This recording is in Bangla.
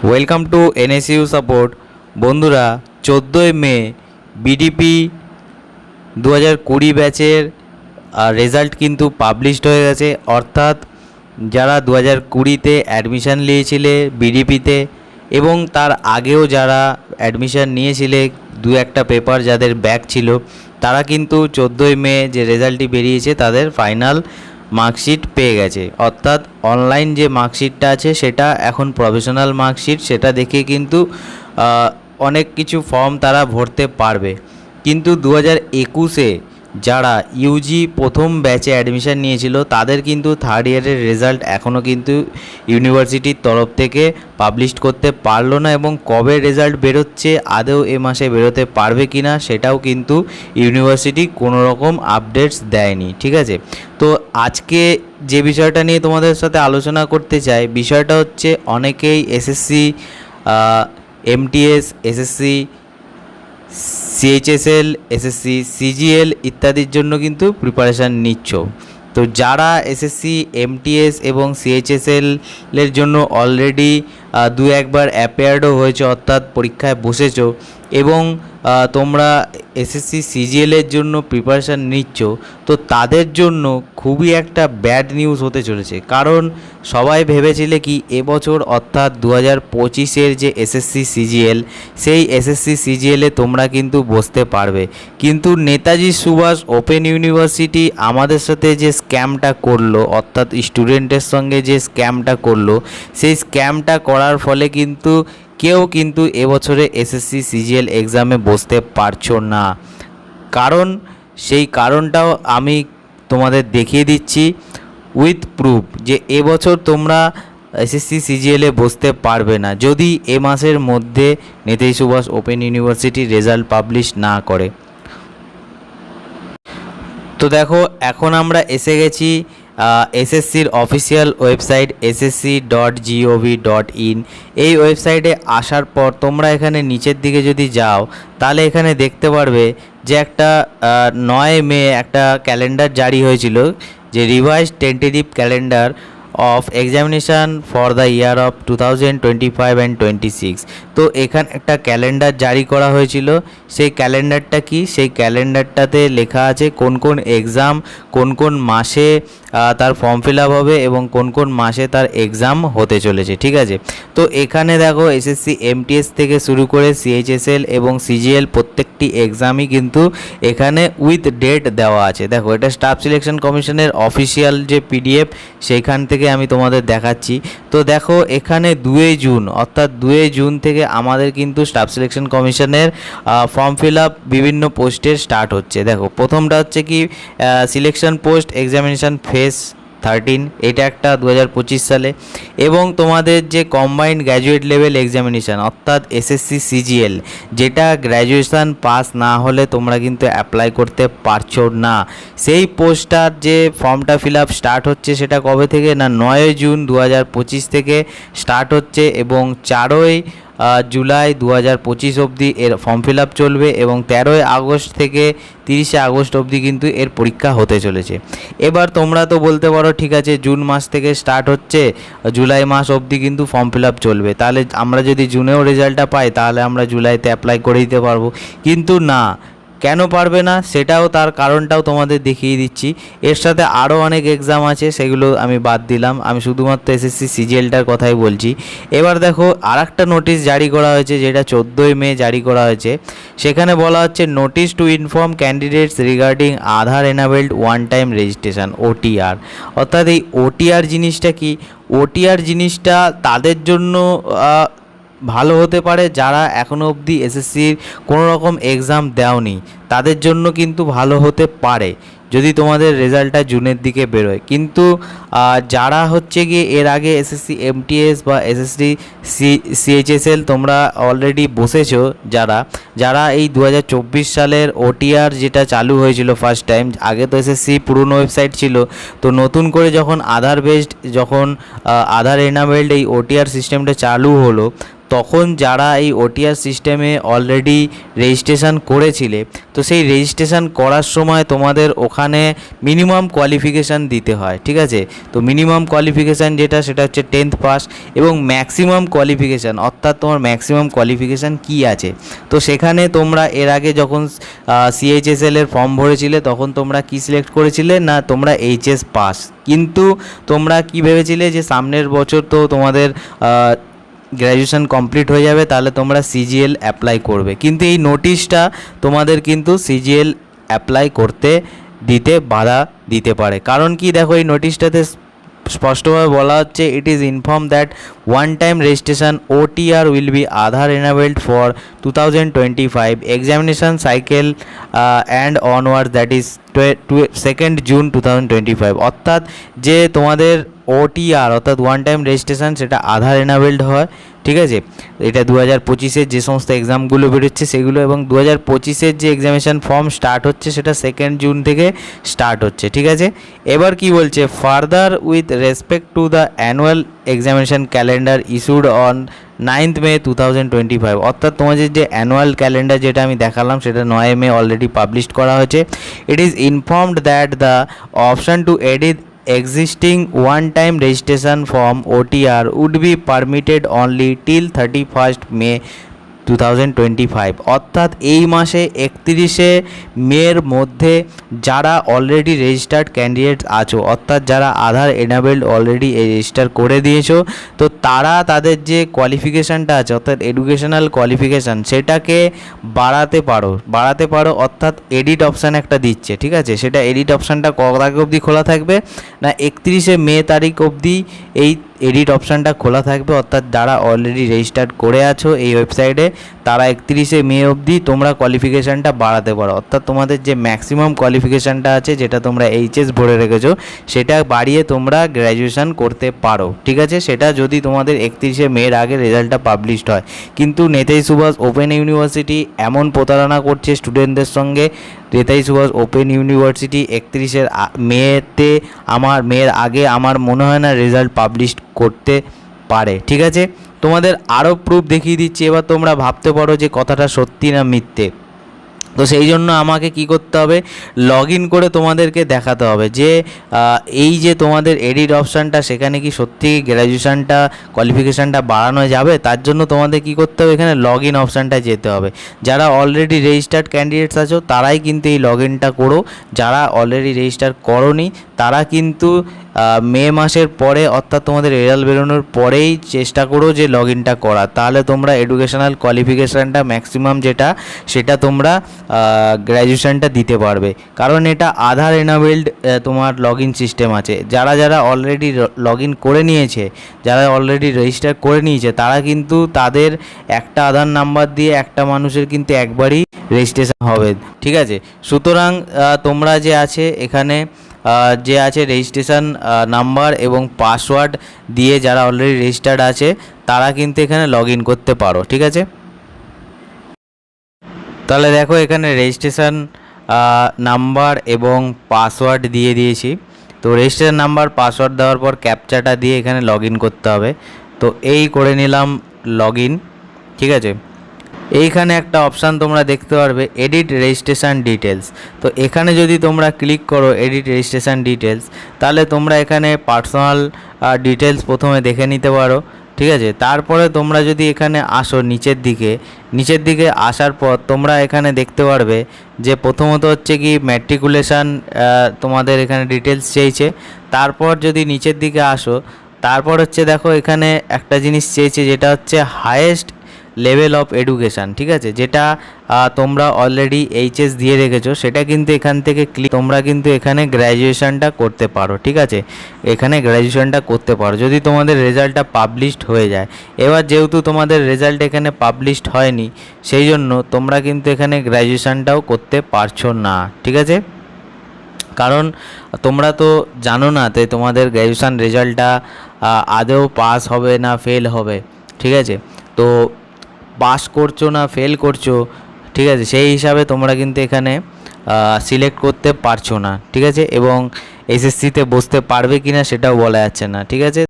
Welcome to NSU support. বন্ধুরা, 14ই মে বিডিপি 2020 ব্যাচের রেজাল্ট কিন্তু পাবলিশড হয়ে গেছে। অর্থাৎ যারা 2020-তে অ্যাডমিশান নিয়েছিলে বিডিপিতে এবং তার আগেও যারা অ্যাডমিশান নিয়েছিলে দু একটা পেপার যাদের ব্যাক ছিল, তারা কিন্তু 14ই মে যে রেজাল্টটি বেরিয়েছে তাদের ফাইনাল মার্কশিট পেয়ে গেছে। অর্থাৎ অনলাইন যে মার্কশিটটা আছে সেটা এখন প্রফেশনাল মার্কশিট, সেটা দেখে কিন্তু অনেক কিছু ফর্ম তারা ভরতে পারবে। কিন্তু 2021-এ যারা ইউজি প্রথম ব্যাচে অ্যাডমিশান নিয়েছিল তাদের কিন্তু থার্ড ইয়ারের রেজাল্ট এখনও কিন্তু ইউনিভার্সিটির তরফ থেকে পাবলিশ করতে পারলো না, এবং কবে রেজাল্ট বেরোচ্ছে, আদৌ এ মাসে বেরোতে পারবে কি না সেটাও কিন্তু ইউনিভার্সিটি কোনো রকম আপডেটস দেয়নি। ঠিক আছে, তো আজকে যে বিষয়টা নিয়ে তোমাদের সাথে আলোচনা করতে চাই, বিষয়টা হচ্ছে অনেকেই SSC, MTS, SSC CHSL, SSC CGL ইত্যাদির জন্য কিন্তু প্রিপারেশান নিচ্ছ। তো যারা এসএসসি, এমটিএস এবং সিএইচএসএলের জন্য অলরেডি দু একবার অ্যাপিয়ার্ডও হয়েছে, অর্থাৎ পরীক্ষায় বসেছো, এবং তোমরা এসএসসি সিজিএলের জন্য প্রিপারেশান নিচ্ছ, তো তাদের জন্য খুবই একটা ব্যাড নিউজ হতে চলেছে। কারণ সবাই ভেবেছিলে কি এবছর অর্থাৎ 2025-এর যে এসএসসি সিজিএল, সেই এসএসসি সিজিএলে তোমরা কিন্তু বসতে পারবে। কিন্তু নেতাজি সুভাষ ওপেন ইউনিভার্সিটি আমাদের সাথে যে স্ক্যামটা করলো, অর্থাৎ স্টুডেন্টের সঙ্গে যে স্ক্যামটা করলো, সেই স্ক্যামটা করার ফলে কিন্তু কেউ কিন্তু এবছরে এসএসসি সিজিএল এক্সামে বসতে পারছো না। কারণ সেই কারণটাও আমি তোমাদের দেখিয়ে দিচ্ছি উইথ প্রুফ, যে এবছর তোমরা এসএসসি সিজিএলে বসতে পারবে না যদি এ মাসের মধ্যে Netaji Subhash open university result publish না করে। তো দেখো, এখন আমরা এসে গেছি এসএসসির অফিসিয়াল ওয়েবসাইট ssc.gov.in। এই ওয়েবসাইটে আসার পর তোমরা এখানে নিচের দিকে যদি যাও, তাহলে এখানে দেখতে পারবে যে একটা 9 মে একটা ক্যালেন্ডার জারি হয়েছিল, যে revised tentative calendar of examination for the year of 2025 and 26। তো এখানে একটা ক্যালেন্ডার জারি করা হয়েছিল। সেই ক্যালেন্ডারটা কি, সেই ক্যালেন্ডারটাতে লেখা আছে কোন কোন এক্সাম কোন কোন মাসে তার ফর্ম ফিল আপ হবে এবং কোন কোন মাসে তার এক্সাম হতে চলেছে। ঠিক আছে, তো এখানে দেখো এসএসসি এমটিএস থেকে শুরু করে সিএইচএসএল এবং সিজিএল প্রত্যেকটি এক্সামই কিন্তু এখানে উইথ ডেট দেওয়া আছে। দেখো, এটা স্টাফ সিলেকশন কমিশনের অফিসিয়াল যে পিডিএফ, সেইখান থেকে আমি তোমাদের দেখাচ্ছি। তো দেখো, এখানে 2 জুন অর্থাৎ 2 জুন থেকে আমাদের কিন্তু স্টাফ সিলেকশন কমিশনের ফর্ম ফিল আপ বিভিন্ন পোস্টের স্টার্ট হচ্ছে। দেখো, প্রথমটা হচ্ছে কি সিলেকশন পোস্ট এক্সামিনেশান ফেজ 13, এটা একটা 2025 সালে, এবং তোমাদের যে কম্বাইন্ড গ্র্যাজুয়েট লেভেল এক্সামিনেশান অর্থাৎ এসএসসি সিজিএল, যেটা গ্র্যাজুয়েশান পাস না হলে তোমরা কিন্তু অ্যাপ্লাই করতে পারছো না, সেই পোস্টটার যে ফর্মটা ফিল আপ স্টার্ট হচ্ছে সেটা কবে থেকে না 9 জুন 2025 থেকে স্টার্ট হচ্ছে, এবং 4 জুলাই 2025 অবধি এর ফর্ম ফিল আপ চলবে, এবং 13 আগস্ট থেকে 30 আগস্ট অবধি কিন্তু এর পরীক্ষা হতে চলেছে। এবার তোমরা তো বলতে পারো ঠিক আছে, জুন মাস থেকে স্টার্ট হচ্ছে, জুলাই মাস অবধি কিন্তু ফর্ম ফিল আপ চলবে, তাহলে আমরা যদি জুনেও রেজাল্টটা পাই তাহলে আমরা জুলাইতে অ্যাপ্লাই করে দিতে পারবো। কিন্তু না, কেন পারবে না সেটাও তার কারণটাও তোমাদের দেখিয়ে দিচ্ছি। এর সাথে আরও অনেক এক্সাম আছে, সেগুলো আমি বাদ দিলাম, আমি শুধুমাত্র এসএসসি সিজিএলটার কথাই বলছি। এবার দেখো, আরেকটা নোটিশ জারি করা হয়েছে, যেটা 14ই মে জারি করা হয়েছে। সেখানে বলা হচ্ছে notice to inform candidates regarding Aadhaar enabled one time registration, OTR. অর্থাৎ এই ওটিআর জিনিসটা কি, ওটিআর জিনিসটা তাদের জন্য ভালো হতে পারে যারা এখনও অবধি এসএসসির কোনো রকম এক্সাম দেওনি, তাদের জন্য কিন্তু ভালো হতে পারে যদি তোমাদের রেজাল্টটা জুনের দিকে বেরোয়। কিন্তু যারা হচ্ছে গিয়ে এর আগে এসএসসি এমটিএস বা এসএসসি সিএইচএসএল তোমরা অলরেডি বসেছো, যারা এই 2024 সালের ওটিআর যেটা চালু হয়েছিল ফার্স্ট টাইম, আগে তো এসএসসি পুরনো ওয়েবসাইট ছিল, তো নতুন করে যখন আধার বেসড, যখন আধার এনাবেলড এই ওটিআর সিস্টেমটা চালু হলো, তখন যারা এই ওটিআর সিস্টেমে অলরেডি রেজিস্ট্রেশন করেছিলে, তো সেই রেজিস্ট্রেশন করার সময় তোমাদের ওখানে মিনিমাম কোয়ালিফিকেশান দিতে হয়, ঠিক আছে। তো মিনিমাম কোয়ালিফিকেশান যেটা সেটা হচ্ছে 10th পাস, এবং ম্যাক্সিমাম কোয়ালিফিকেশান অর্থাৎ তোমার ম্যাক্সিমাম কোয়ালিফিকেশান কী আছে। তো সেখানে তোমরা এর আগে যখন সিএইচএসএল এর ফর্ম ভরেছিলে তখন তোমরা কি সিলেক্ট করেছিলে না তোমরা এইচএস পাস, কিন্তু তোমরা কি ভেবেছিলে যে সামনের বছর তো তোমাদের গ্র্যাজুয়েশন কমপ্লিট হয়ে যাবে, তাহলে তোমরা সিজিএল অ্যাপ্লাই করবে, কিন্তু এই নোটিশটা তোমাদের কিন্তু সিজিএল অ্যাপ্লাই করতে দিতে বাধা দিতে পারে। কারণ কি দেখো, এই নোটিশটাতে স্পষ্টভাবে বলা হচ্ছে, it is inform that one time registration OTR will be Aadhaar enabled for 2025 examination cycle and onward, that is 2nd June 2025। অর্থাৎ যে তোমাদের ওটিআর অর্থাৎ ওয়ান টাইম রেজিস্ট্রেশন সেটা আধার এনাবেলড হয়, ঠিক আছে। এটা 2025-এর যে সমস্ত এক্সামগুলো বেরোচ্ছে সেগুলো, এবং 2025-এর যে এক্সামিনেশান ফর্ম স্টার্ট হচ্ছে সেটা 2nd জুন থেকে স্টার্ট হচ্ছে, ঠিক আছে। এবার কি বলছে, further with respect to the annual examination calendar issued on 9th মে 2025, অর্থাৎ তোমাদের যে অ্যানুয়াল ক্যালেন্ডার যেটা আমি দেখালাম সেটা 9 মে অলরেডি পাবলিশ করা হয়েছে। It is informed that the option two edit existing one-time registration form OTR would be permitted only till 31st May 2025। অর্থাৎ এই মাসে 31শে মের মধ্যে যারা অলরেডি রেজিস্টার্ড ক্যান্ডিডেট আছো, অর্থাৎ যারা আধার এনাবেলড অলরেডি রেজিস্টার করে দিয়েছো, তো তারা তাদের যে কোয়ালিফিকেশানটা আছে অর্থাৎ এডুকেশনাল কোয়ালিফিকেশান সেটাকে বাড়াতে পারো, অর্থাৎ এডিট অপশান একটা দিচ্ছে, ঠিক আছে। সেটা এডিট অপশানটা কত তারিখ অবধি খোলা থাকবে না 31শে মে তারিখ অবধি এই এডিট অপশানটা খোলা থাকবে। অর্থাৎ যারা অলরেডি রেজিস্টার্ড করে আছো এই ওয়েবসাইটে তারা 31শে মে অবধি তোমরা কোয়ালিফিকেশানটা বাড়াতে পারো, অর্থাৎ তোমাদের যে ম্যাক্সিমাম কোয়ালিফিকেশানটা আছে যেটা তোমরা এইচএস ভরে রেখেছো সেটা বাড়িয়ে তোমরা গ্র্যাজুয়েশন করতে পারো, ঠিক আছে। সেটা যদি তোমাদের 31শে মের আগে রেজাল্টটা পাবলিশড হয়। কিন্তু নেতাজি সুভাষ ওপেন ইউনিভার্সিটি এমন প্রতারণা করছে স্টুডেন্টদের সঙ্গে। নেতাজি সুভাষ ওপেন ইউনিভার্সিটি 31শে মের আগে আমার মনে হয় না রেজাল্ট পাবলিশ করতে পারে, ঠিক আছে। তোমাদের আরও প্রুফ দেখিয়ে দিচ্ছি, এবার তোমরা ভাবতে পারো যে কথাটা সত্যি না মিথ্যে। তো সেই জন্য আমাকে কি করতে হবে, লগ ইন করে তোমাদেরকে দেখাতে হবে যে এই যে তোমাদের এডিট অপশানটা সেখানে কি সত্যি গ্র্যাজুয়েশনটা কোয়ালিফিকেশানটা বাড়ানো যাবে। তার জন্য তোমাদের কি করতে হবে, এখানে লগ ইন অপশানটায় যেতে হবে। যারা অলরেডি রেজিস্টার্ড ক্যান্ডিডেটস আছো তারাই কিন্তু এই লগ ইনটা করো, যারা অলরেডি রেজিস্টার করোনি তারা কিন্তু মে মাসের পরে অর্থাৎ তোমাদের রেজাল্ট বেরোনোর পরেই চেষ্টা করো যে লগ ইনটা করা, তাহলে তোমরা এডুকেশনাল কোয়ালিফিকেশানটা ম্যাক্সিমাম যেটা সেটা তোমরা গ্র্যাজুয়েশনটা দিতে পারবে। কারণ এটা আধার এনাবেলড তোমার লগ ইন সিস্টেম আছে। যারা অলরেডি লগ ইন করে নিয়েছে, যারা অলরেডি রেজিস্টার করে নিয়েছে তারা কিন্তু তাদের একটা আধার নাম্বার দিয়ে একটা মানুষের কিন্তু একবারই রেজিস্ট্রেশন হবে, ঠিক আছে। সুতরাং তোমরা যে আছে এখানে যে আছে রেজিস্ট্রেশন নাম্বার এবং পাসওয়ার্ড দিয়ে যারা অলরেডি রেজিস্টার্ড আছে তারা কিন্তু এখানে লগ ইন করতে পারো, ঠিক আছে। তাহলে দেখো এখানে রেজিস্ট্রেশন নাম্বার এবং পাসওয়ার্ড দিয়ে দিয়েছি। তো রেজিস্ট্রেশন নাম্বার পাসওয়ার্ড দেওয়ার পর ক্যাপচাটা দিয়ে এখানে লগ ইন করতে হবে। তো এই করে নিলাম লগ ইন, ঠিক আছে। এইখানে একটা অপশান তোমরা দেখতে পারবে এডিট রেজিস্ট্রেশন ডিটেলস। তো এখানে যদি তোমরা ক্লিক করো এডিট রেজিস্ট্রেশন ডিটেলস, তাহলে তোমরা এখানে পার্সোনাল ডিটেলস প্রথমে দেখে নিতে পারো, ঠিক আছে। তারপরে তোমরা যদি এখানে আসো নিচের দিকে আসার পর তোমরা এখানে দেখতে পারবে যে প্রথমত হচ্ছে কি ম্যাট্রিকুলেশান তোমাদের এখানে ডিটেলস চেয়েছে। তারপর যদি নিচের দিকে আসো তারপর হচ্ছে দেখো এখানে একটা জিনিস চেয়েছে যেটা হচ্ছে হায়েস্ট লেভেল অফ এডুকেশান, ঠিক আছে। যেটা তোমরা অলরেডি এইচএস দিয়ে রেখেছো সেটা কিন্তু এখান থেকে তোমরা কিন্তু এখানে গ্র্যাজুয়েশনটা করতে পারো, ঠিক আছে। এখানে গ্র্যাজুয়েশনটা করতে পারো যদি তোমাদের রেজাল্টটা পাবলিশড হয়ে যায়। এবার যেহেতু তোমাদের রেজাল্ট এখানে পাবলিশড হয়নি সেই জন্য তোমরা কিন্তু এখানে গ্র্যাজুয়েশনটাও করতে পারছো না, ঠিক আছে। কারণ তোমরা তো জানো না তাই তোমাদের গ্র্যাজুয়েশন রেজাল্টটা আদৌ পাস হবে না ফেল হবে, ঠিক আছে। তো পাস করছো না ফেল করছো, ঠিক আছে, সেই হিসাবে তোমরা কিন্তু এখানে সিলেক্ট করতে পারছো না, ঠিক আছে। এবং এসএসসিতে বসতে পারবে কি না সেটাও বলা যাচ্ছে না, ঠিক আছে।